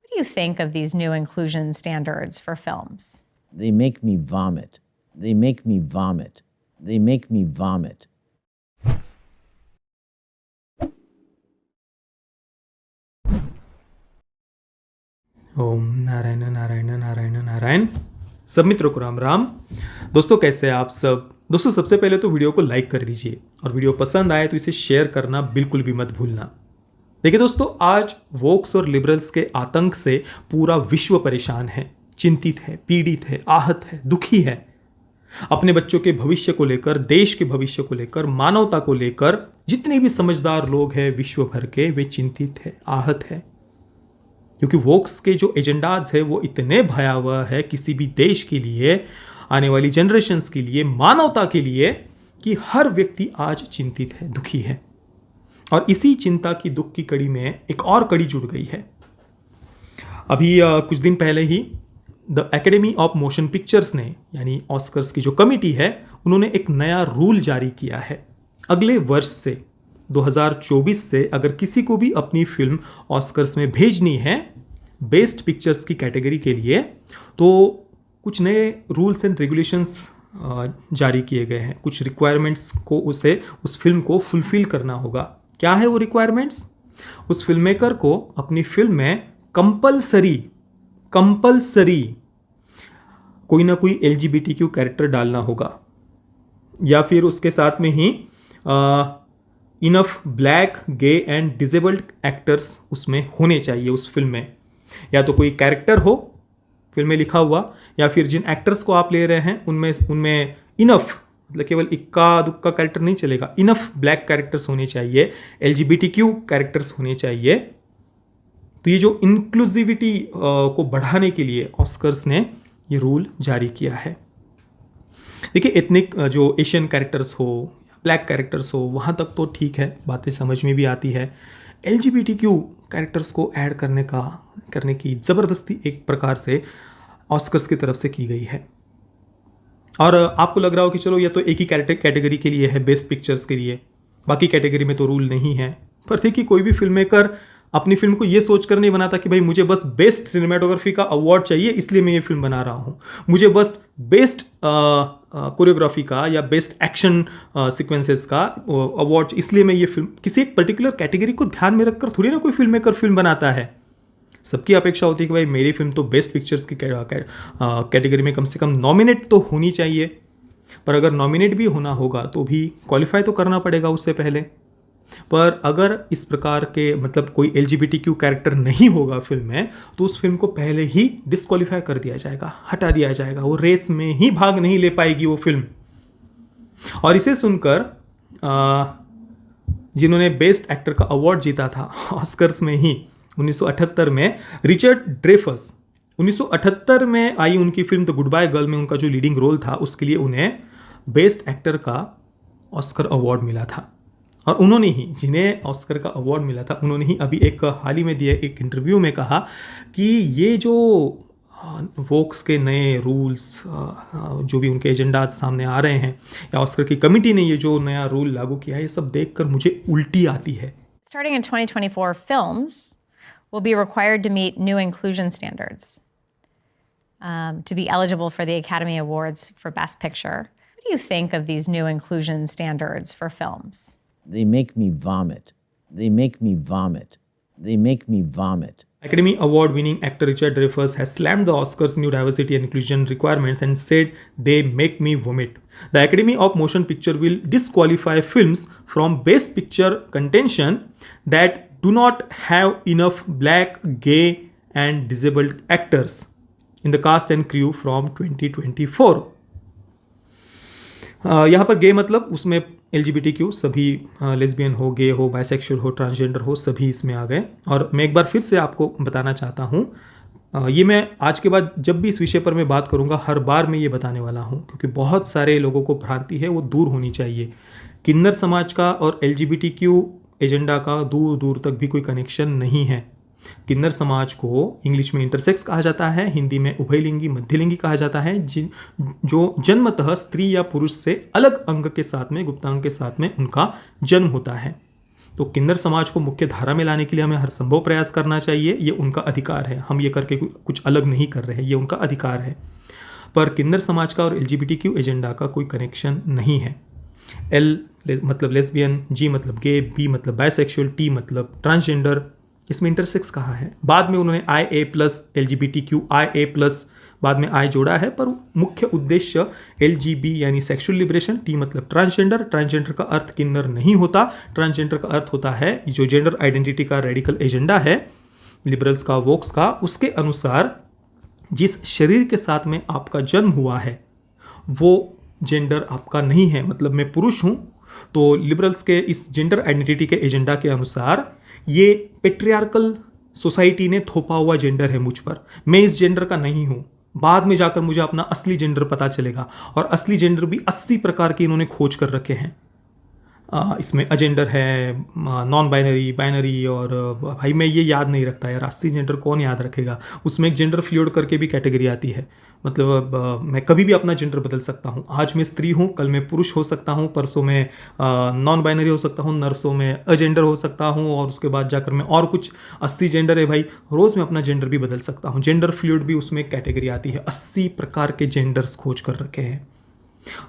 What do you think of these new inclusion standards for films? They make me vomit. They make me vomit. They make me vomit. ओम नारायण नारायण नारायण नारायण। सब मित्रों को राम राम। दोस्तों कैसे हैं आप सब। दोस्तों सबसे पहले तो वीडियो को लाइक कर दीजिए और वीडियो पसंद आए तो इसे शेयर करना बिल्कुल भी मत भूलना। देखिए दोस्तों, आज वोक्स और लिबरल्स के आतंक से पूरा विश्व परेशान है, चिंतित है, पीड़ित है, आहत है, दुखी है। अपने बच्चों के भविष्य को लेकर, देश के भविष्य को लेकर, मानवता को लेकर जितने भी समझदार लोग हैं विश्व भर के, वे चिंतित है, आहत है। क्योंकि वोक्स के जो एजेंडाज है वो इतने भयावह है किसी भी देश के लिए, आने वाली जनरेशन्स के लिए, मानवता के लिए, कि हर व्यक्ति आज चिंतित है, दुखी है। और इसी चिंता की, दुख की कड़ी में एक और कड़ी जुड़ गई है। अभी कुछ दिन पहले ही the Academy of Motion Pictures ने, यानी ऑस्कर्स की जो कमिटी है, उन्होंने एक नया रूल जारी किया है। अगले वर्ष से 2024 से अगर किसी को भी अपनी फिल्म ऑस्कर्स में भेजनी है बेस्ट पिक्चर्स की कैटेगरी के लिए, तो कुछ नए रूल्स एंड रेगुलेशंस जारी किए गए हैं। कुछ रिक्वायरमेंट्स को उस फिल्म को फुलफिल करना होगा। क्या है वो रिक्वायरमेंट्स? उस फिल्म मेकर को अपनी फिल्म में कंपलसरी कोई ना कोई LGBTQ कैरेक्टर डालना होगा, या फिर उसके साथ में ही enough black, gay and disabled actors उसमें होने चाहिए उस फिल्म में। या तो कोई कैरेक्टर हो फिल्म में लिखा हुआ, या फिर जिन एक्टर्स को आप ले रहे हैं उनमें इनफ, मतलब केवल इक्का दुक्का कैरेक्टर नहीं चलेगा, इनफ ब्लैक कैरेक्टर्स होने चाहिए, LGBTQ कैरेक्टर्स होने चाहिए। तो ये जो इंक्लूसिविटी को बढ़ाने के लिए ऑस्कर्स ने ये रूल जारी किया है। देखिए, एथनिक जो एशियन कैरेक्टर्स हो, ब्लैक कैरेक्टर्स हो, वहाँ तक तो ठीक है, बातें समझ में भी आती है। LGBTQ कैरेक्टर्स को ऐड करने की ज़बरदस्ती एक प्रकार से ऑस्कर्स की तरफ से की गई है। और आपको लग रहा हो कि चलो ये तो एक ही कैटेगरी के लिए है, बेस्ट पिक्चर्स के लिए, बाकी कैटेगरी में तो रूल नहीं है। पर देखिए, कोई भी फिल्म मेकर अपनी फिल्म को ये सोचकर नहीं बनाता कि भाई मुझे बस बेस्ट सिनेमाटोग्राफी का अवार्ड चाहिए इसलिए मैं ये फिल्म बना रहा हूँ, मुझे बस बेस्ट कोरियोग्राफी का या बेस्ट एक्शन सीक्वेंसेस का अवार्ड इसलिए मैं ये फिल्म, किसी एक पर्टिकुलर कैटेगरी को ध्यान में रखकर थोड़ी ना कोई फिल्म मेकर फिल्म बनाता है। सबकी अपेक्षा होती है कि भाई मेरी फिल्म तो बेस्ट पिक्चर्स की कैटेगरी में कम से कम नॉमिनेट तो होनी चाहिए। पर अगर नॉमिनेट भी होना होगा तो भी क्वालिफाई तो करना पड़ेगा उससे पहले। पर अगर इस प्रकार के, मतलब कोई LGBTQ कैरेक्टर नहीं होगा फिल्म में, तो उस फिल्म को पहले ही डिस्क्वालीफाई कर दिया जाएगा, हटा दिया जाएगा, वो रेस में ही भाग नहीं ले पाएगी वो फिल्म। और इसे सुनकर जिन्होंने बेस्ट एक्टर का अवार्ड जीता था ऑस्कर्स में ही 1978 में, रिचर्ड ड्रेफस, 1978 में आई उनकी film the good bye girl में उनका जो लीडिंग रोल था उसके लिए उन्हें बेस्ट एक्टर का ऑस्कर अवार्ड मिला था। और उन्होंने ही, जिन्हें ऑस्कर का अवार्ड मिला था, उन्होंने ही अभी हाल ही में दिए एक इंटरव्यू में कहा कि ये जो वोक्स के नए रूल्स, जो भी उनके एजेंडा सामने आ रहे हैं, या ऑस्कर की कमिटी ने ये जो नया रूल लागू किया है, ये सब देखकर मुझे उल्टी आती है। Starting in 2024, films will be required to meet new inclusion standards to be eligible for the Academy Awards for Best Picture. What do you think of these new inclusion standards for films? They make me vomit. They make me vomit. They make me vomit. Academy Award winning actor Richard Dreyfuss has slammed the Oscars' new diversity and inclusion requirements and said they make me vomit. The Academy of Motion Picture will disqualify films from Best Picture contention that do not have enough black, gay and disabled actors in the cast and crew from 2024. यहाँ पर गे मतलब उसमें LGBTQ सभी, lesbian हो, गे हो, bisexual हो, transgender हो, सभी इसमें आ गए। और मैं एक बार फिर से आपको बताना चाहता हूँ, ये मैं आज के बाद जब भी इस विषय पर मैं बात करूँगा हर बार मैं ये बताने वाला हूँ, क्योंकि बहुत सारे लोगों को भ्रांति है, वो दूर होनी चाहिए। किन्नर समाज का और LGBTQ एजेंडा का दूर दूर तक भी कोई कनेक्शन नहीं है। किन्नर समाज को इंग्लिश में इंटरसेक्स कहा जाता है, हिंदी में उभयलिंगी, मध्यलिंगी कहा जाता है, जो जन्मतः स्त्री या पुरुष से अलग अंग के साथ में, गुप्तांग के साथ में उनका जन्म होता है। तो किन्नर समाज को मुख्य धारा में लाने के लिए हमें हर संभव प्रयास करना चाहिए, ये उनका अधिकार है। हम ये करके कुछ अलग नहीं कर रहे हैं, ये उनका अधिकार है। पर किन्नर समाज का और LGBTQ एजेंडा का कोई कनेक्शन नहीं है। L मतलब लेस्बियन, G मतलब गे, B मतलब बायसेक्सुअल, T मतलब ट्रांसजेंडर, इसमें इंटरसेक्स कहाँ है? बाद में उन्होंने IA+ LGBTQ IA+ बाद में I जोड़ा है, पर मुख्य उद्देश्य LGB यानी सेक्सुअल लिबरेशन, T मतलब ट्रांसजेंडर। ट्रांसजेंडर का अर्थ किन्नर नहीं होता, ट्रांसजेंडर का अर्थ होता है जो जेंडर आइडेंटिटी का रेडिकल एजेंडा है लिबरल्स का, वोक्स का, उसके अनुसार जिस शरीर के साथ में आपका जन्म हुआ है वो जेंडर आपका नहीं है। मतलब मैं पुरुष हूं, तो लिबरल्स के इस जेंडर आइडेंटिटी के एजेंडा के अनुसार ये पेट्रियार्कल सोसाइटी ने थोपा हुआ जेंडर है मुझ पर। मैं इस जेंडर का नहीं हूं, बाद में जाकर मुझे अपना असली जेंडर पता चलेगा, और असली जेंडर भी 80 प्रकार के इन्होंने खोज कर रखे हैं। इसमें अजेंडर है, नॉन बाइनरी, बाइनरी, और भाई मैं ये याद नहीं रखता यार, 80 जेंडर कौन याद रखेगा। उसमें एक जेंडर फ्लूइड करके भी कैटेगरी आती है, मतलब मैं कभी भी अपना जेंडर बदल सकता हूँ। आज मैं स्त्री हूँ, कल मैं पुरुष हो सकता हूँ, परसों मैं नॉन बाइनरी हो सकता हूँ, नरसों में अजेंडर हो सकता हूँ, और उसके बाद जाकर मैं और कुछ 80 जेंडर है भाई, रोज़ मैं अपना जेंडर भी बदल सकता हूँ। जेंडर फ्लूइड भी उसमें एक कैटेगरी आती है। 80 प्रकार के जेंडर्स खोज कर रखे हैं,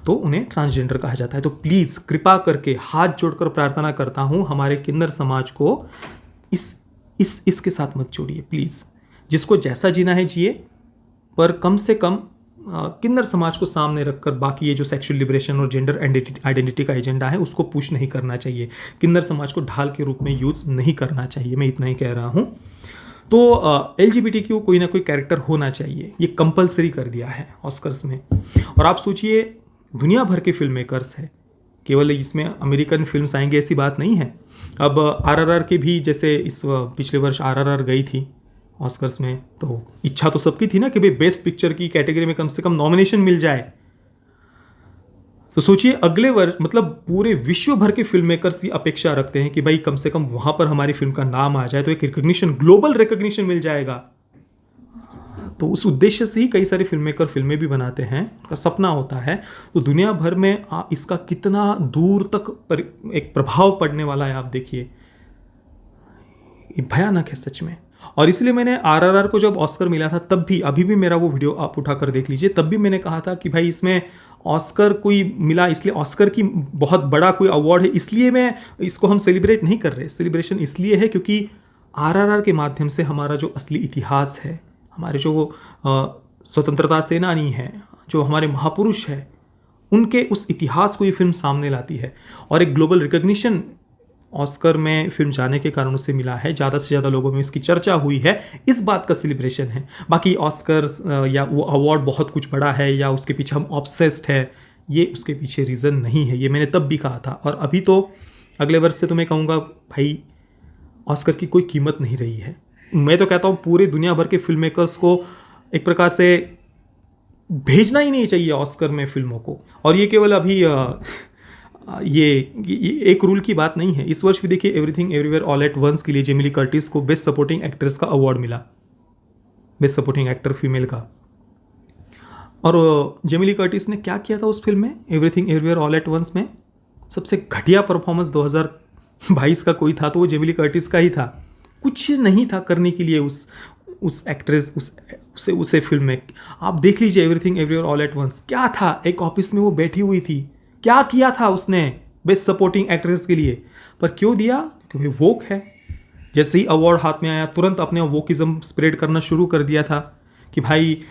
तो उन्हें ट्रांसजेंडर कहा जाता है। तो प्लीज़ कृपा करके हाथ जोड़कर प्रार्थना करता हूँ, हमारे किन्नर समाज को इसके साथ मत जोड़िए प्लीज़। जिसको जैसा जीना है जिए, पर कम से कम किन्नर समाज को सामने रखकर बाकी ये जो सेक्सुअल लिबरेशन और जेंडर आइडेंटिटी का एजेंडा है उसको पुश नहीं करना चाहिए। किन्नर समाज को ढाल के रूप में यूज़ नहीं करना चाहिए, मैं इतना ही कह रहा हूँ। तो LGBTQ कोई ना कोई कैरेक्टर होना चाहिए, ये कंपलसरी कर दिया है ऑस्कर्स में। और आप सोचिए, दुनिया भर के फिल्म मेकर्स हैं, केवल इसमें अमेरिकन फिल्म्स आएंगे ऐसी बात नहीं है। अब RRR के भी, जैसे इस पिछले वर्ष RRR गई थी ऑस्कर्स में, तो इच्छा तो सबकी थी ना कि भाई बेस्ट पिक्चर की कैटेगरी में कम से कम नॉमिनेशन मिल जाए। तो सोचिए अगले वर्ष, मतलब पूरे विश्व भर के फिल्म मेकर्स ये अपेक्षा रखते हैं कि भाई कम से कम वहाँ पर हमारी फिल्म का नाम आ जाए, तो एक रिकग्निशन, ग्लोबल रिकग्निशन मिल जाएगा। तो उस उद्देश्य से ही कई सारे फिल्म मेकर फिल्में भी बनाते हैं, उनका सपना होता है। तो दुनिया भर में इसका कितना दूर तक एक प्रभाव पड़ने वाला है, आप देखिए, ये भयानक है सच में। और इसलिए मैंने RRR को जब ऑस्कर मिला था तब भी, अभी भी मेरा वो वीडियो आप उठाकर देख लीजिए, तब भी मैंने कहा था कि भाई इसमें ऑस्कर कोई मिला, इसलिए ऑस्कर की बहुत बड़ा कोई अवार्ड है, इसलिए मैं इसको हम सेलिब्रेट नहीं कर रहे। सेलिब्रेशन इसलिए है क्योंकि RRR के माध्यम से हमारा जो असली इतिहास है, हमारे जो स्वतंत्रता सेनानी हैं, जो हमारे महापुरुष हैं, उनके उस इतिहास को ये फिल्म सामने लाती है। और एक ग्लोबल रिकग्निशन ऑस्कर में फिल्म जाने के कारण उसे मिला है, ज़्यादा से ज़्यादा लोगों में इसकी चर्चा हुई है, इस बात का सेलिब्रेशन है। बाकी ऑस्कर्स या वो अवार्ड बहुत कुछ बड़ा है या उसके पीछे हम ऑब्सेस्ड है, ये उसके पीछे रीज़न नहीं है। ये मैंने तब भी कहा था, और अभी तो अगले वर्ष से तो मैं कहूँगा भाई ऑस्कर की कोई कीमत नहीं रही है। मैं तो कहता हूँ पूरे दुनिया भर के फिल्म मेकर्स को एक प्रकार से भेजना ही नहीं चाहिए ऑस्कर में फिल्मों को। और ये केवल अभी ये एक रूल की बात नहीं है। इस वर्ष भी देखिए everything everywhere all at once के लिए जेमी ली कर्टिस को बेस्ट सपोर्टिंग एक्ट्रेस का अवार्ड मिला, बेस्ट सपोर्टिंग एक्टर फीमेल का। और जेमी ली कर्टिस ने क्या किया था उस फिल्म में, everything everywhere all at once में? सबसे घटिया परफॉर्मेंस 2022 का कोई था तो वो जेमी ली कर्टिस का ही था। कुछ नहीं था करने के लिए उस एक्ट्रेस उसे फिल्म में। आप देख लीजिए everything everywhere all at once, क्या था, एक ऑफिस में वो बैठी हुई थी, क्या किया था उसने बेस्ट सपोर्टिंग एक्ट्रेस के लिए? पर क्यों दिया? क्योंकि वोक है। जैसे ही अवार्ड हाथ में आया तुरंत अपने वोकिज्म स्प्रेड करना शुरू कर दिया था कि भाई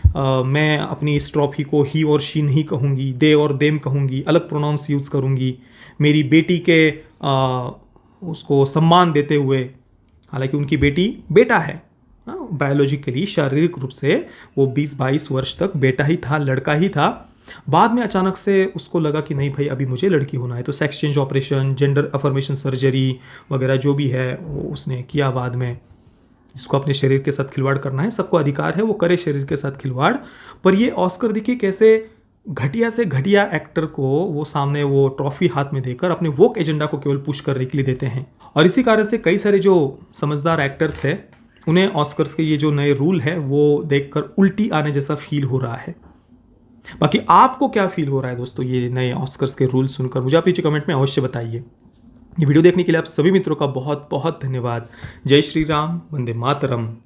मैं अपनी इस ट्रॉफी को ही और शी नहीं कहूँगी, दे और देम कहूँगी, अलग प्रोनाउंस यूज़ करूँगी, मेरी बेटी के उसको सम्मान देते हुए। हालांकि उनकी बेटा है, बायोलॉजिकली शारीरिक रूप से वो 20-22 वर्ष तक बेटा ही था, लड़का ही था। बाद में अचानक से उसको लगा कि नहीं भाई अभी मुझे लड़की होना है, तो sex change operation, gender affirmation surgery वगैरह जो भी है वो उसने किया बाद में। जिसको अपने शरीर के साथ खिलवाड़ करना है, सबको अधिकार है वो करे शरीर के साथ खिलवाड़। पर ये ऑस्कर देखिए कैसे घटिया से घटिया एक्टर को वो सामने वो ट्रॉफी हाथ में देकर अपने वोक एजेंडा को केवल पुश करने के लिए देते हैं। और इसी कारण से कई सारे जो समझदार एक्टर्स हैं उन्हें ऑस्कर्स के ये जो नए रूल है वो देखकर उल्टी आने जैसा फील हो रहा है। बाकी आपको क्या फील हो रहा है दोस्तों ये नए ऑस्कर्स के रूल सुनकर? मुझे आप नीचे कमेंट में अवश्य बताइए। ये वीडियो देखने के लिए आप सभी मित्रों का बहुत बहुत धन्यवाद। जय श्री राम, वंदे मातरम।